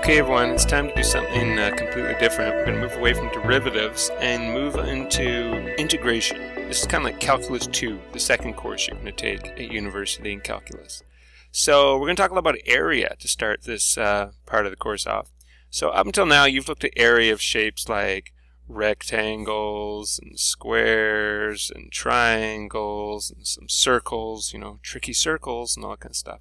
Okay everyone, it's time to do something completely different. We're going to move away from derivatives and move into integration. This is kind of like Calculus 2, the second course you're going to take at university in calculus. So we're going to talk a lot about area to start this part of the course off. So up until now you've looked at area of shapes like rectangles and squares and triangles and some circles, tricky circles and all that kind of stuff.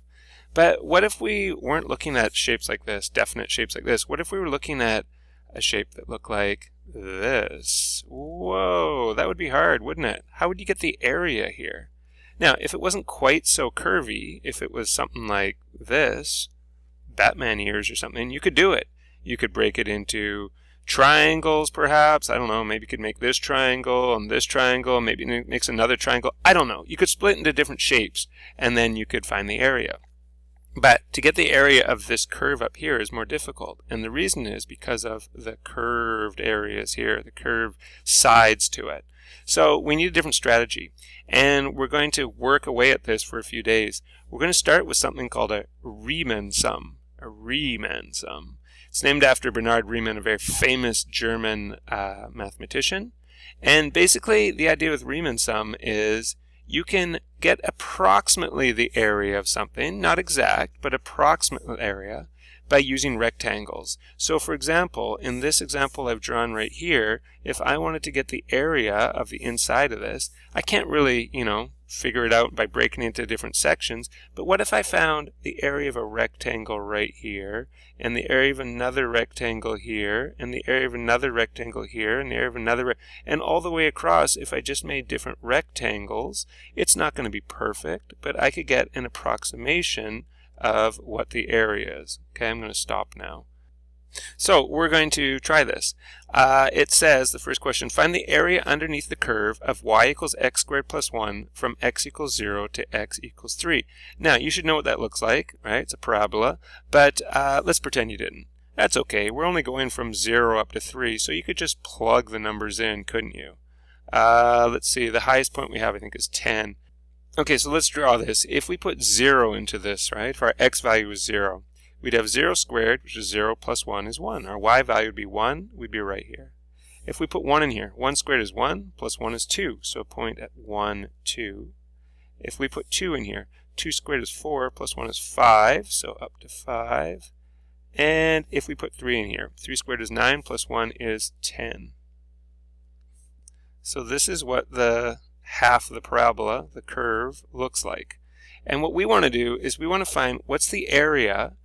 But what if we weren't looking at shapes like this, definite shapes like this? What if we were looking at a shape that looked like this? Whoa, that would be hard, wouldn't it? How would you get the area here? Now, if it wasn't quite so curvy, if it was something like this, Batman ears or something, you could do it. You could break it into triangles, perhaps. I don't know, maybe you could make this triangle and this triangle, maybe it makes another triangle. I don't know. You could split into different shapes, and then you could find the area. But to get the area of this curve up here is more difficult, and the reason is because of the curved areas here, the curved sides to it. So we need a different strategy, and we're going to work away at this for a few days. We're going to start with something called a Riemann sum. A Riemann sum. It's named after Bernhard Riemann, a very famous German mathematician. And basically the idea with Riemann sum is you can get approximately the area of something, not exact, but approximate area, by using rectangles. So for example, in this example I've drawn right here, if I wanted to get the area of the inside of this, I can't really, figure it out by breaking it into different sections, but what if I found the area of a rectangle right here, and the area of another rectangle here, and the area of another rectangle here, and the area of another, and all the way across, if I just made different rectangles, it's not going to be perfect, but I could get an approximation of what the area is. Okay, I'm going to stop now. So we're going to try this. It says, the first question, find the area underneath the curve of y equals x squared plus 1 from x equals 0 to x equals 3. Now, you should know what that looks like, right? It's a parabola, but let's pretend you didn't. That's okay. We're only going from 0 up to 3, so you could just plug the numbers in, couldn't you? Let's see, the highest point we have, I think, is 10. Okay, so let's draw this. If we put 0 into this, right, if our x value is 0, we'd have 0 squared, which is 0 plus 1 is 1. Our y value would be 1. We'd be right here. If we put 1 in here, 1 squared is 1, plus 1 is 2. So a point at 1, 2. If we put 2 in here, 2 squared is 4, plus 1 is 5, so up to 5. And if we put 3 in here, 3 squared is 9, plus 1 is 10. So this is what the half of the parabola, the curve, looks like. And what we want to do is we want to find what's the area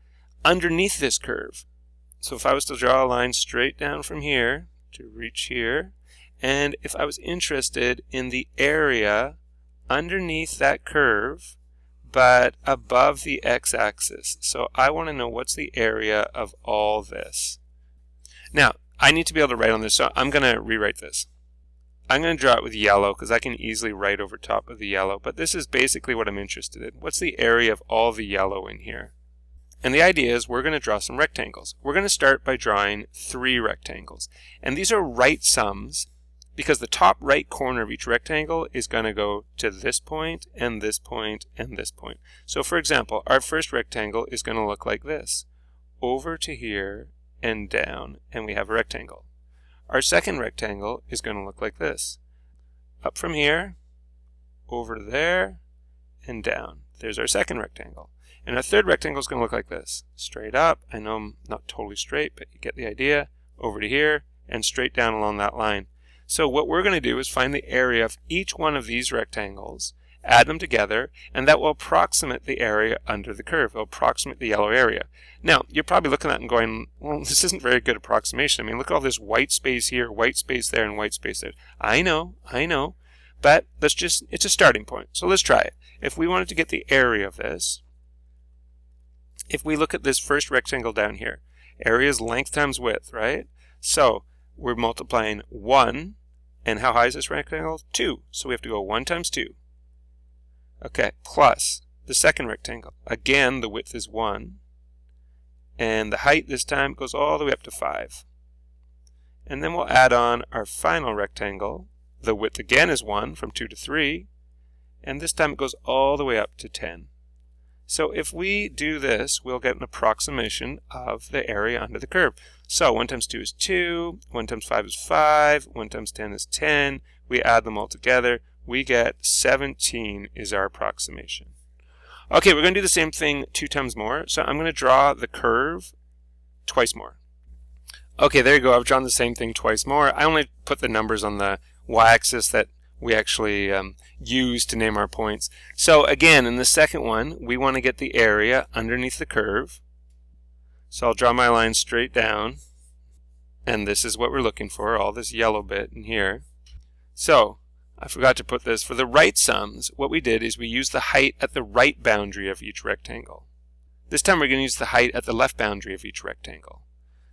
underneath this curve. So if I was to draw a line straight down from here to reach here, and if I was interested in the area underneath that curve but above the x-axis, so I want to know what's the area of all this. Now I need to be able to write on this, so I'm going to rewrite this. I'm going to draw it with yellow because I can easily write over top of the yellow, but this is basically what I'm interested in. What's the area of all the yellow in here? And the idea is we're going to draw some rectangles. We're going to start by drawing 3 rectangles. And these are right sums because the top right corner of each rectangle is going to go to this point and this point and this point. So for example, our first rectangle is going to look like this. Over to here and down, and we have a rectangle. Our second rectangle is going to look like this. Up from here, over to there, and down. There's our second rectangle. And our third rectangle is going to look like this. Straight up, I know I'm not totally straight, but you get the idea. Over to here, and straight down along that line. So what we're going to do is find the area of each one of these rectangles, add them together, and that will approximate the area under the curve. It will approximate the yellow area. Now, you're probably looking at it and going, well, this isn't very good approximation. I mean, look at all this white space here, white space there, and white space there. I know, but it's a starting point. So let's try it. If we wanted to get the area of this, if we look at this first rectangle down here, area is length times width, right? So we're multiplying 1, and how high is this rectangle? 2. So we have to go 1 times 2. Okay, plus the second rectangle. Again, the width is 1, and the height this time goes all the way up to 5. And then we'll add on our final rectangle. The width again is 1 from 2 to 3, and this time it goes all the way up to 10. So if we do this, we'll get an approximation of the area under the curve. So 1 times 2 is 2, 1 times 5 is 5, 1 times 10 is 10. We add them all together. We get 17 is our approximation. Okay, we're going to do the same thing 2 times more. So I'm going to draw the curve twice more. Okay, there you go. I've drawn the same thing twice more. I only put the numbers on the y-axis that we actually use to name our points. So again, in the second one, we want to get the area underneath the curve. So I'll draw my line straight down, and this is what we're looking for, all this yellow bit in here. So I forgot to put this. For the right sums, what we did is we used the height at the right boundary of each rectangle. This time we're going to use the height at the left boundary of each rectangle.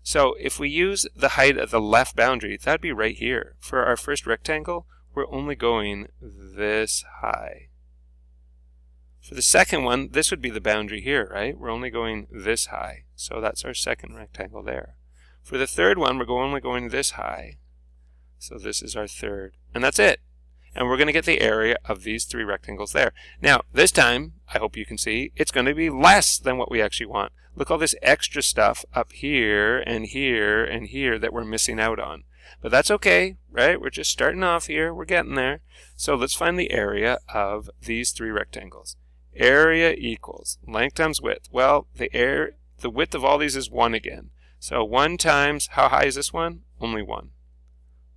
So if we use the height at the left boundary, that'd be right here. For our first rectangle, we're only going this high. For the second one, this would be the boundary here, right? We're only going this high. So that's our second rectangle there. For the third one, we're only going this high. So this is our third. And that's it. And we're going to get the area of these 3 rectangles there. Now, this time, I hope you can see, it's going to be less than what we actually want. Look, all this extra stuff up here and here and here that we're missing out on. But that's okay, right? We're just starting off here. We're getting there. So let's find the area of these 3 rectangles. Area equals length times width. Well, the width of all these is 1 again. So 1 times, how high is this one? Only 1.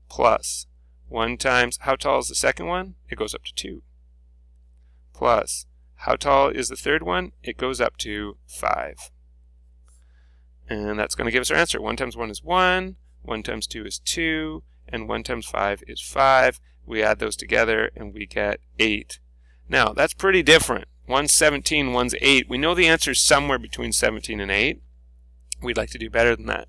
Plus 1 times, how tall is the second one? It goes up to 2. Plus, how tall is the third one? It goes up to 5. And that's going to give us our answer. 1 times 1 is 1, 1 times 2 is 2, and 1 times 5 is 5. We add those together and we get 8. Now, that's pretty different. One's 17, one's 8. We know the answer is somewhere between 17 and 8. We'd like to do better than that.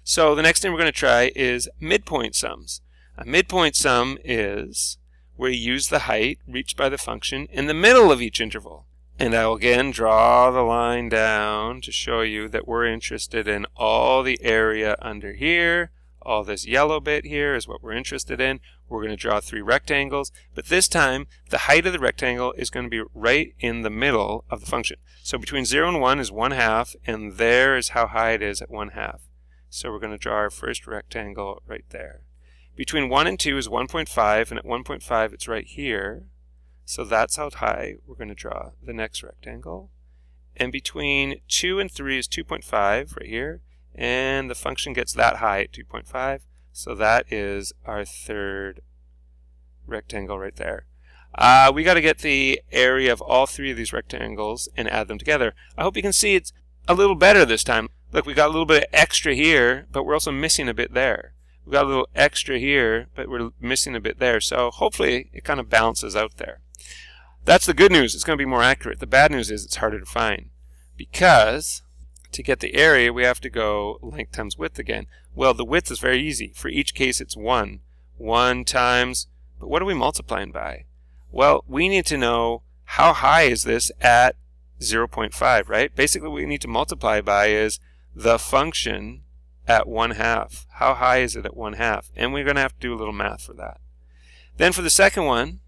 So the next thing we're going to try is midpoint sums. A midpoint sum is where you use the height reached by the function in the middle of each interval. And I will again draw the line down to show you that we're interested in all the area under here. All this yellow bit here is what we're interested in. We're going to draw 3 rectangles, but this time the height of the rectangle is going to be right in the middle of the function. So between 0 and 1 is 1/2, and there is how high it is at 1/2. So we're going to draw our first rectangle right there. Between 1 and 2 is 1.5, and at 1.5 it's right here. So that's how high we're going to draw the next rectangle. And between 2 and 3 is 2.5 right here. And the function gets that high at 2.5. So that is our third rectangle right there. We got to get the area of all 3 of these rectangles and add them together. I hope you can see it's a little better this time. Look, we got a little bit of extra here, but we're also missing a bit there. We got a little extra here, but we're missing a bit there. So hopefully it kind of balances out there. That's the good news. It's going to be more accurate. The bad news is it's harder to find, because to get the area we have to go length times width again. Well, the width is very easy. For each case it's 1. 1 times, but what are we multiplying by? Well, we need to know how high is this at 0.5, right? Basically what we need to multiply by is the function at 1/2. How high is it at 1/2? And we're going to have to do a little math for that. Then for the second one,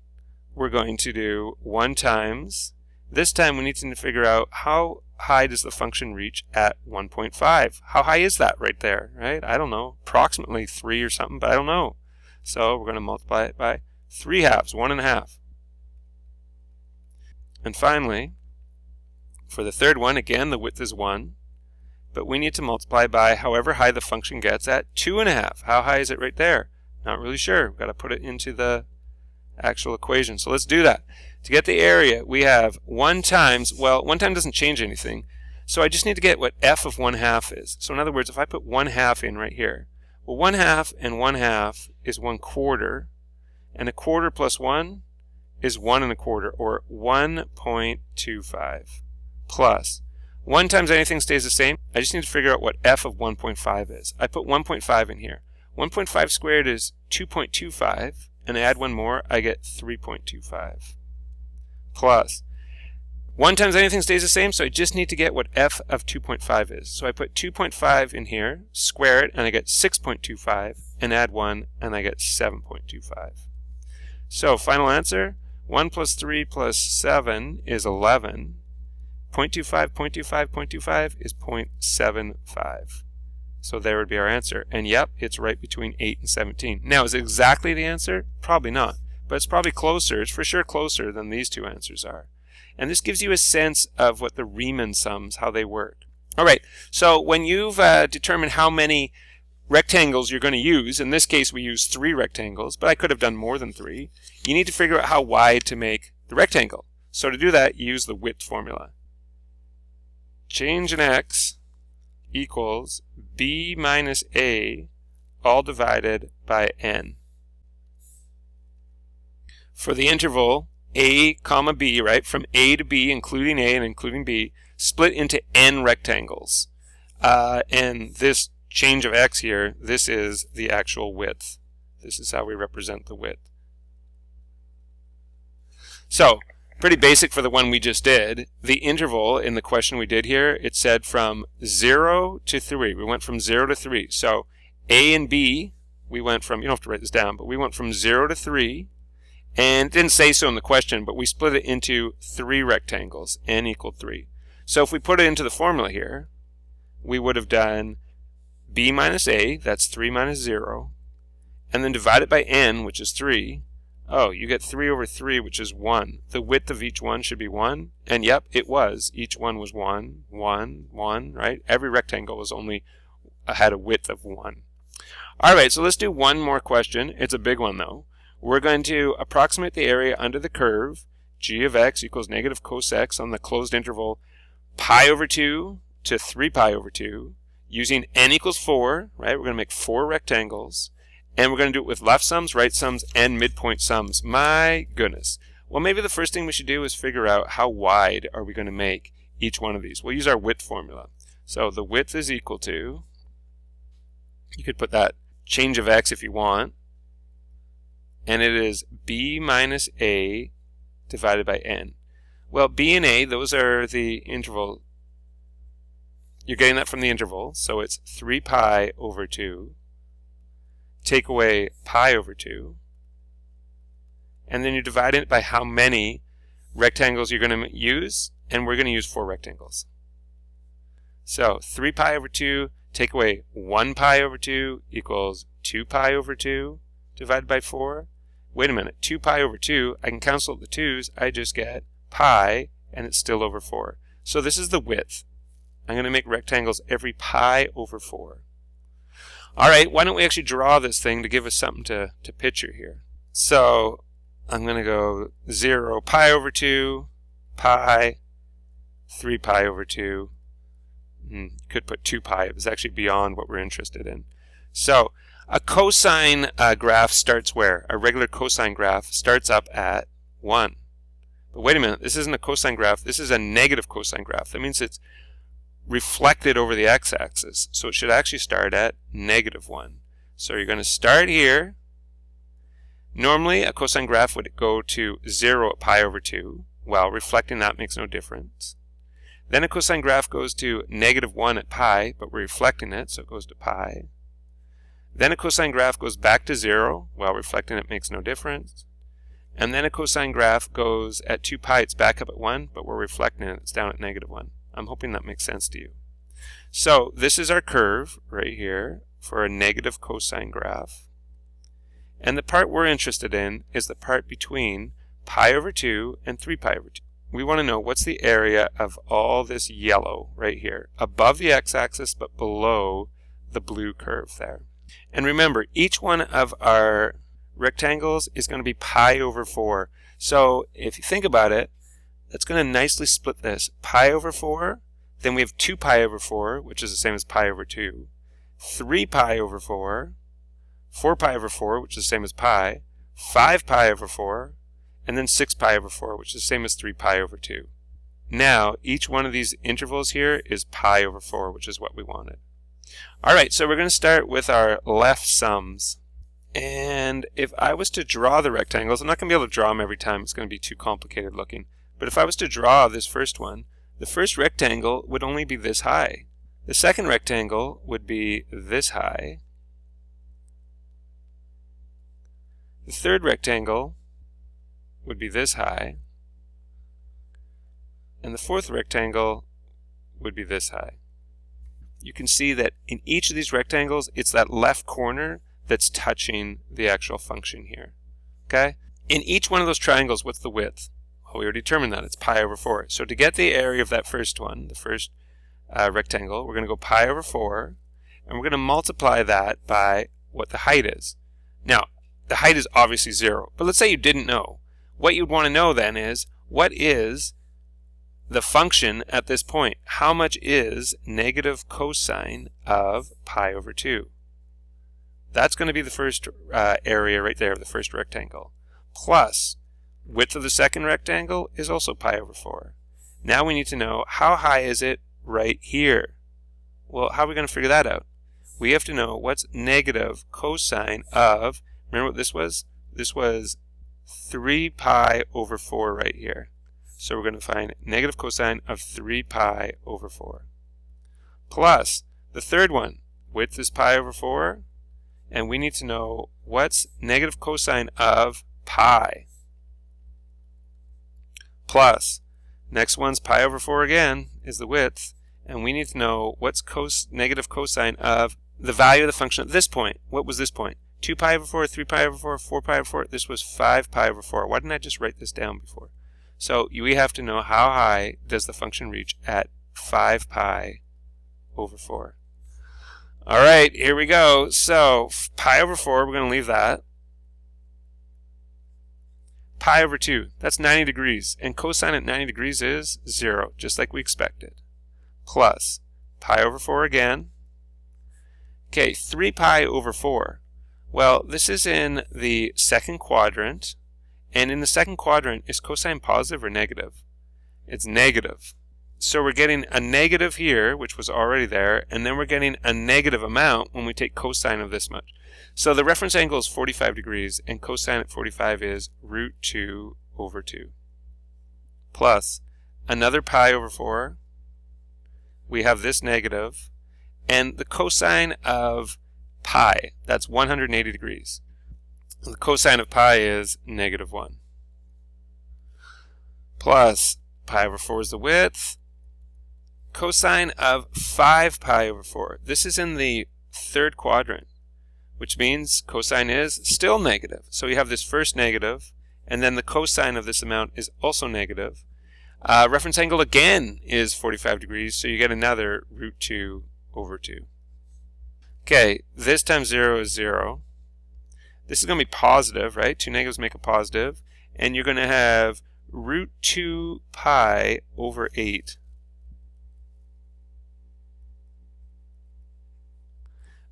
we're going to do 1 times. This time we need to figure out how high does the function reach at 1.5. How high is that right there, right? I don't know. Approximately 3 or something, but I don't know. So we're going to multiply it by 3/2, 1.5. And finally, for the third one, again, the width is 1. But we need to multiply by however high the function gets at 2.5. How high is it right there? Not really sure. We've got to put it into the actual equation. So let's do that. To get the area, we have 1 times, well, 1 time doesn't change anything. So I just need to get what f of 1/2 is. So in other words, if I put 1/2 in right here, well, 1/2 and 1/2 is 1/4, and 1/4 plus 1 is 1 1/4, or 1.25, plus 1 times anything stays the same. I just need to figure out what f of 1.5 is. I put 1.5 in here. 1.5 squared is 2.25, and I add 1 more, I get 3.25. Plus, 1 times anything stays the same, so I just need to get what f of 2.5 is. So I put 2.5 in here, square it, and I get 6.25, and add 1, and I get 7.25. So final answer, 1 plus 3 plus 7 is 11, 0.25, 0.25, 0.25 is 0.75. So there would be our answer. And yep, it's right between 8 and 17. Now, is it exactly the answer? Probably not. But it's probably closer. It's for sure closer than these two answers are. And this gives you a sense of what the Riemann sums, how they work. All right, so when you've determined how many rectangles you're going to use, in this case we use 3 rectangles, but I could have done more than 3, you need to figure out how wide to make the rectangle. So to do that, you use the width formula. Change in x equals b minus a all divided by n. For the interval a comma b, right, from a to b, including a and including b, split into n rectangles. And this change of x here, this is the actual width. This is how we represent the width. So, pretty basic for the one we just did. The interval in the question we did here, it said from 0 to 3. We went from 0 to 3. So, a and b, we went from, you don't have to write this down, but we went from 0 to 3. And it didn't say so in the question, but we split it into 3 rectangles, n equaled 3. So if we put it into the formula here, we would have done b minus a, that's 3 minus 0, and then divide it by n, which is 3. Oh, you get 3 over 3, which is 1. The width of each one should be 1, and yep, it was. Each one was 1, 1, 1, right? Every rectangle was only had a width of 1. All right, so let's do one more question. It's a big one, though. We're going to approximate the area under the curve, g of x equals negative cos x on the closed interval pi over 2 to 3 pi over 2, using n equals 4, right? We're going to make 4 rectangles, and we're going to do it with left sums, right sums, and midpoint sums. My goodness. Well, maybe the first thing we should do is figure out how wide are we going to make each one of these. We'll use our width formula. So the width is equal to, you could put that change of x if you want, and it is b minus a divided by n. Well, b and a, those are the interval. You're getting that from the interval, so it's 3 pi over 2. Take away pi over 2. And then you divide it by how many rectangles you're going to use, and we're going to use 4 rectangles. So 3 pi over 2, take away 1 pi over 2 equals 2 pi over 2 divided by 4. Wait a minute, 2 pi over 2, I can cancel the 2's, I just get pi, and it's still over 4. So this is the width. I'm going to make rectangles every pi over 4. All right, why don't we actually draw this thing to give us something to picture here. So I'm going to go 0 pi over 2, pi, 3 pi over 2. You could put 2 pi. It was actually beyond what we're interested in. So a cosine graph starts where? A regular cosine graph starts up at 1. But wait a minute, this isn't a cosine graph, this is a negative cosine graph. That means it's reflected over the x-axis. So it should actually start at negative 1. So you're going to start here. Normally a cosine graph would go to 0 at pi over 2. Well, reflecting that makes no difference. Then a cosine graph goes to negative 1 at pi, but we're reflecting it, so it goes to pi. Then a cosine graph goes back to 0, while reflecting it makes no difference. And then a cosine graph goes at 2 pi, it's back up at 1, but we're reflecting it, it's down at negative 1. I'm hoping that makes sense to you. So this is our curve right here for a negative cosine graph. And the part we're interested in is the part between pi over 2 and 3 pi over 2. We want to know what's the area of all this yellow right here, above the x-axis but below the blue curve there. And remember, each one of our rectangles is going to be pi over 4. So if you think about it, that's going to nicely split this. Pi over 4, then we have 2 pi over 4, which is the same as pi over 2. 3 pi over 4, 4 pi over 4, which is the same as pi, 5 pi over 4, and then 6 pi over 4, which is the same as 3 pi over 2. Now, each one of these intervals here is pi over 4, which is what we wanted. Alright, so we're going to start with our left sums. And if I was to draw the rectangles, I'm not going to be able to draw them every time, it's going to be too complicated looking. But if I was to draw this first one, the first rectangle would only be this high. The second rectangle would be this high. The third rectangle would be this high. and the fourth rectangle would be this high. You can see that in each of these rectangles, it's that left corner that's touching the actual function here. Okay? In each one of those triangles, what's the width? Well, we already determined that. It's pi over 4. So to get the area of that first one, the first rectangle, we're going to go pi over 4, and we're going to multiply that by what the height is. Now, the height is obviously 0, but let's say you didn't know. What you'd want to know then is, what is the function at this point? How much is negative cosine of pi over 2? That's going to be the first area right there, the first rectangle. Plus, width of the second rectangle is also pi over 4. Now we need to know, how high is it right here? Well, how are we going to figure that out? We have to know what's negative cosine of, remember what this was? This was 3 pi over 4 right here. So we're going to find negative cosine of 3 pi over 4. Plus, the third one, width is pi over 4, and we need to know what's negative cosine of pi. Plus, next one's pi over 4 again, is the width, and we need to know what's negative cosine of the value of the function at this point. What was this point? 2 pi over 4, 3 pi over 4, 4 pi over 4. This was 5 pi over 4. Why didn't I just write this down before? So we have to know how high does the function reach at 5 pi over 4. All right, here we go. So pi over 4, we're going to leave that. Pi over 2, that's 90 degrees. And cosine at 90 degrees is 0, just like we expected. Plus pi over 4 again. Okay, 3 pi over 4. Well, this is in the second quadrant. And in the second quadrant, is cosine positive or negative? It's negative. So we're getting a negative here, which was already there, and then we're getting a negative amount when we take cosine of this much. So the reference angle is 45 degrees, and cosine at 45 is root 2 over 2. Plus another pi over 4. We have this negative, and the cosine of pi, that's 180 degrees. The cosine of pi is negative 1. Plus pi over 4 is the width. Cosine of 5 pi over 4. This is in the third quadrant, which means cosine is still negative. So you have this first negative, and then the cosine of this amount is also negative. Reference angle again is 45 degrees, so you get another root 2 over 2. Okay, this times 0 is 0. This is going to be positive, right? Two negatives make a positive. And you're going to have root 2 pi over 8.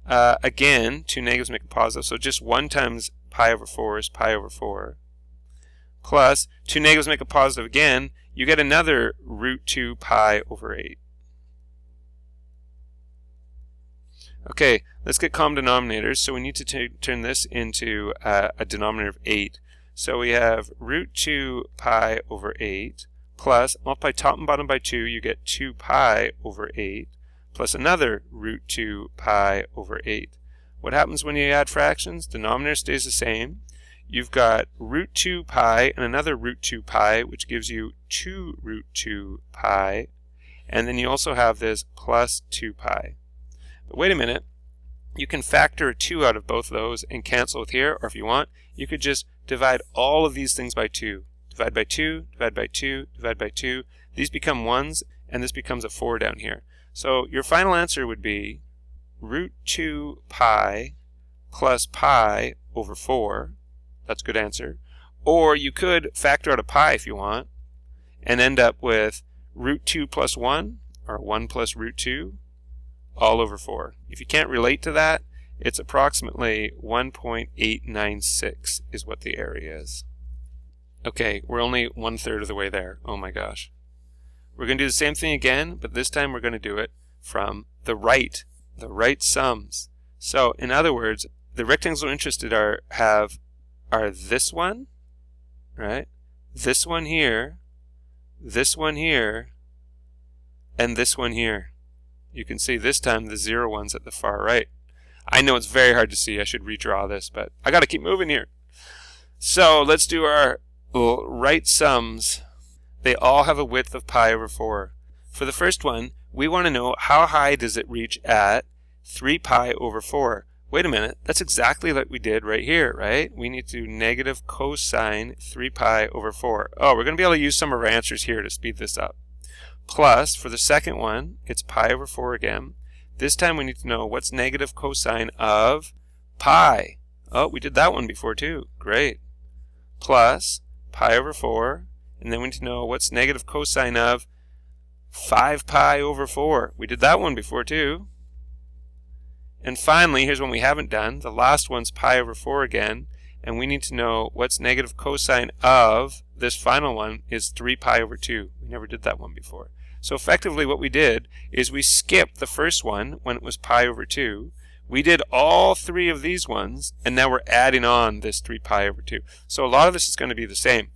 Again, two negatives make a positive. So just 1 times pi over 4 is pi over 4. Plus, two negatives make a positive again. You get another root 2 pi over 8. Okay, let's get common denominators. So we need to turn this into a denominator of 8. So we have root 2 pi over 8 plus, multiply top and bottom by 2, you get 2 pi over 8 plus another root 2 pi over 8. What happens when you add fractions? Denominator stays the same. You've got root 2 pi and another root 2 pi, which gives you 2 root 2 pi. And then you also have this plus 2 pi. But wait a minute, you can factor a 2 out of both of those and cancel with here, or if you want, you could just divide all of these things by 2. Divide by 2, divide by 2, divide by 2. These become 1s, and this becomes a 4 down here. So your final answer would be root 2 pi plus pi over 4. That's a good answer. Or you could factor out a pi if you want, and end up with root 2 plus 1, or 1 plus root 2, all over 4. If you can't relate to that, it's approximately 1.896 is what the area is. Okay, we're only 1/3 of the way there. Oh my gosh. We're going to do the same thing again, but this time we're going to do it from the right sums. So in other words, the rectangles we're interested are this one, right? This one here, and this one here. You can see this time the 0 one's at the far right. I know it's very hard to see. I should redraw this, but I got to keep moving here. So let's do our right sums. They all have a width of pi over 4. For the first one, we want to know how high does it reach at 3 pi over 4. Wait a minute, that's exactly like we did right here, right? We need to do negative cosine 3 pi over 4. Oh, we're going to be able to use some of our answers here to speed this up. Plus, for the second one, it's pi over 4 again. This time we need to know what's negative cosine of pi. Oh, we did that one before too. Great. Plus pi over 4. And then we need to know what's negative cosine of 5 pi over 4. We did that one before too. And finally, here's one we haven't done. The last one's pi over 4 again. And we need to know what's negative cosine of this final one is 3 pi over 2. We never did that one before. So effectively what we did is we skipped the first one when it was pi over 2. We did all three of these ones, and now we're adding on this 3 pi over 2. So a lot of this is going to be the same.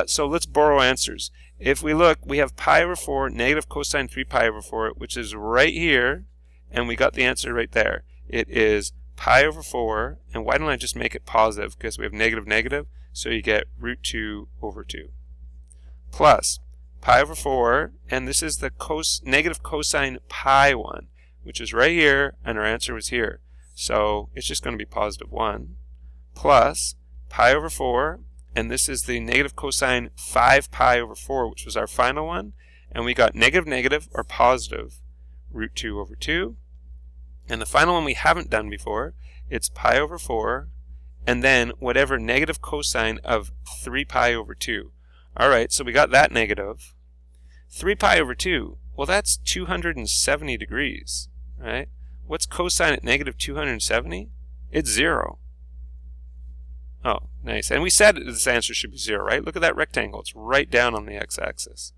So let's borrow answers. If we look, we have pi over 4, negative cosine 3 pi over 4, which is right here, and we got the answer right there. It is pi over 4, and why don't I just make it positive? Because we have negative negative, so you get root 2 over 2. Plus pi over 4, and this is the negative cosine pi one, which is right here, and our answer was here. So it's just going to be positive 1, plus pi over 4, and this is the negative cosine 5 pi over 4, which was our final one, and we got negative negative, or positive, root 2 over 2. And the final one we haven't done before, it's pi over 4, and then whatever negative cosine of 3 pi over 2. Alright, so we got that negative. 3 pi over 2, well that's 270 degrees, right? What's cosine at negative 270? It's 0. Oh, nice. And we said this answer should be 0, right? Look at that rectangle. It's right down on the x-axis.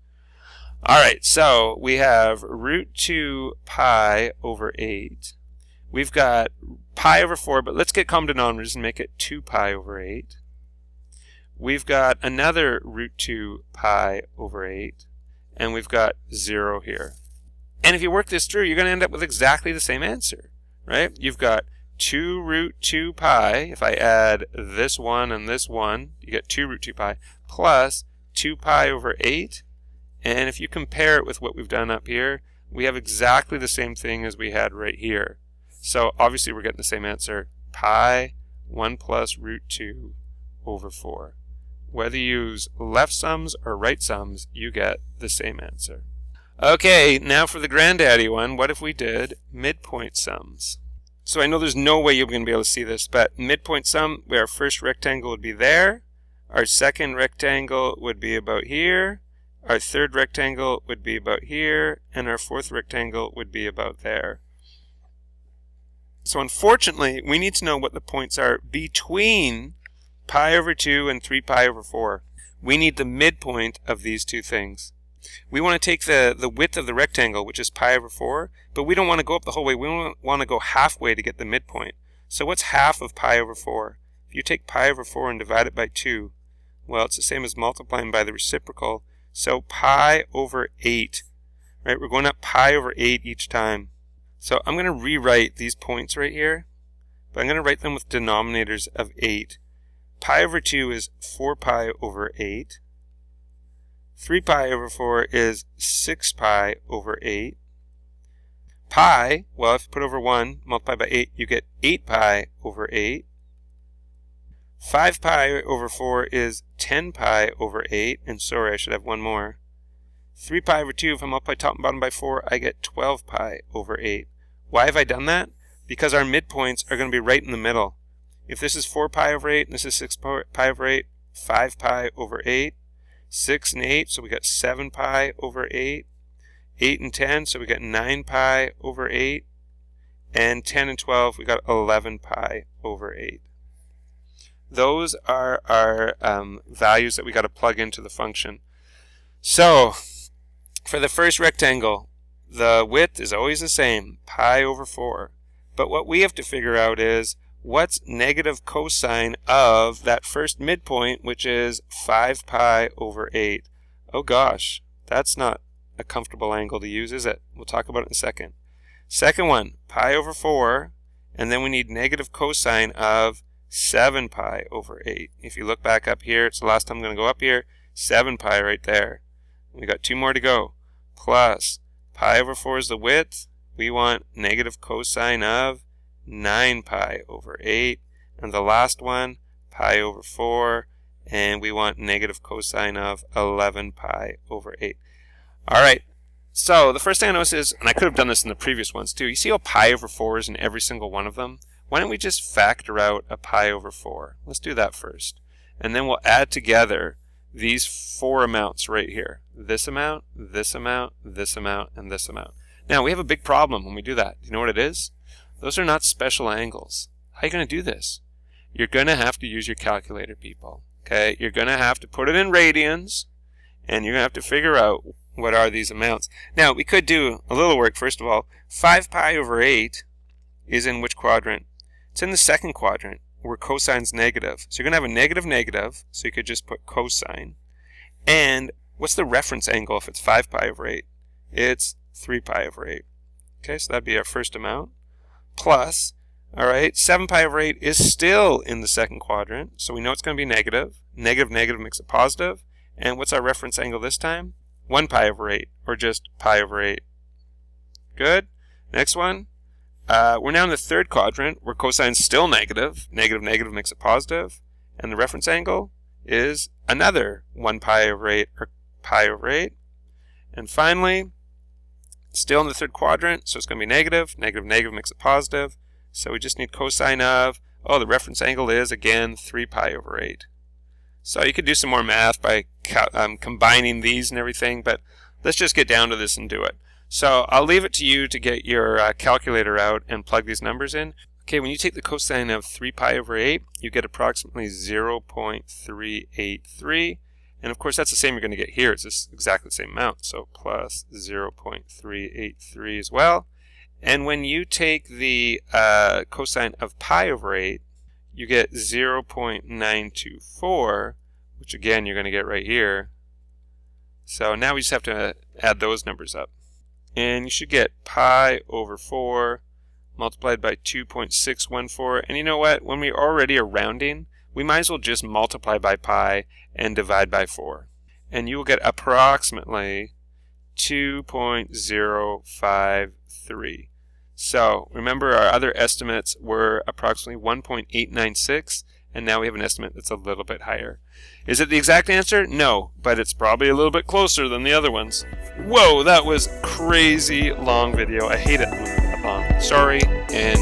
Alright, so we have root 2 pi over 8. We've got pi over 4, but let's get common denominators and make it 2 pi over 8. We've got another root 2 pi over 8. And we've got 0 here. And if you work this through, you're going to end up with exactly the same answer, right? You've got 2 root 2 pi. If I add this one and this one, you get 2 root 2 pi plus 2 pi over 8. And if you compare it with what we've done up here, we have exactly the same thing as we had right here. So obviously we're getting the same answer, pi 1 plus root 2 over 4. Whether you use left sums or right sums, you get the same answer. Okay, now for the granddaddy one, what if we did midpoint sums? So I know there's no way you're going to be able to see this, but midpoint sum, where our first rectangle would be there, our second rectangle would be about here, our third rectangle would be about here, and our fourth rectangle would be about there. So unfortunately, we need to know what the points are between pi over 2 and 3 pi over 4. We need the midpoint of these two things. We want to take the width of the rectangle, which is pi over 4, but we don't want to go up the whole way. We want to go halfway to get the midpoint. So what's half of pi over 4? If you take pi over 4 and divide it by 2, well, it's the same as multiplying by the reciprocal. So pi over 8, right? We're going up pi over 8 each time. So I'm going to rewrite these points right here, but I'm going to write them with denominators of 8. Pi over 2 is 4 pi over 8. 3 pi over 4 is 6 pi over 8. Pi, well, if you put over 1, multiply by 8, you get 8 pi over 8. 5 pi over 4 is 10 pi over 8. And sorry, I should have one more. 3 pi over 2, if I multiply top and bottom by 4, I get 12 pi over 8. Why have I done that? Because our midpoints are going to be right in the middle. If this is 4 pi over 8 and this is 6 pi over 8, 5 pi over 8, 6 and 8, so we got 7 pi over 8, 8 and 10, so we got 9 pi over 8, and 10 and 12, we got 11 pi over 8. Those are our values that we got to plug into the function. So, for the first rectangle, the width is always the same, pi over 4. But what we have to figure out is, what's negative cosine of that first midpoint, which is 5 pi over 8? Oh gosh, that's not a comfortable angle to use, is it? We'll talk about it in a second. Second one, pi over 4, and then we need negative cosine of 7 pi over 8. If you look back up here, it's the last time I'm going to go up here, 7 pi right there. We got 2 more to go. Plus pi over 4 is the width. We want negative cosine of 9 pi over 8. And the last one, pi over 4. And we want negative cosine of 11 pi over 8. All right. So the first thing I notice is, and I could have done this in the previous ones too, you see how pi over 4 is in every single one of them? Why don't we just factor out a pi over 4? Let's do that first. And then we'll add together these 4 amounts right here. This amount, this amount, this amount, and this amount. Now we have a big problem when we do that. Do you know what it is? Those are not special angles. How are you going to do this? You're going to have to use your calculator, people. Okay? You're going to have to put it in radians, and you're going to have to figure out what are these amounts. Now, we could do a little work, first of all. 5 pi over 8 is in which quadrant? It's in the second quadrant, where cosine's negative. So you're going to have a negative negative, so you could just put cosine. And what's the reference angle if it's 5 pi over 8? It's 3 pi over 8. Okay, so that'd be our first amount. Plus, all right, 7 pi over 8 is still in the second quadrant, so we know it's going to be negative. Negative negative makes it positive. And what's our reference angle this time? 1 pi over 8, or just pi over 8. Good. Next one. We're now in the third quadrant, where cosine's still negative. Negative negative makes it positive. And the reference angle is another 1 pi over 8, or pi over 8. And finally, still in the third quadrant, so it's going to be negative. Negative negative makes it positive. So we just need cosine of, the reference angle is, again, 3 pi over 8. So you could do some more math by combining these and everything, but let's just get down to this and do it. So I'll leave it to you to get your calculator out and plug these numbers in. Okay, when you take the cosine of 3 pi over 8, you get approximately 0.383. And of course, that's the same you're going to get here. It's just exactly the same amount. So plus 0.383 as well. And when you take the cosine of pi over 8, you get 0.924, which again you're going to get right here. So now we just have to add those numbers up. And you should get pi over 4 multiplied by 2.614. And you know what? When we already are rounding, we might as well just multiply by pi and divide by 4. And you will get approximately 2.053. So remember, our other estimates were approximately 1.896, and now we have an estimate that's a little bit higher. Is it the exact answer? No, but it's probably a little bit closer than the other ones. Whoa, that was crazy long video. I hate it when it's that long. Sorry, and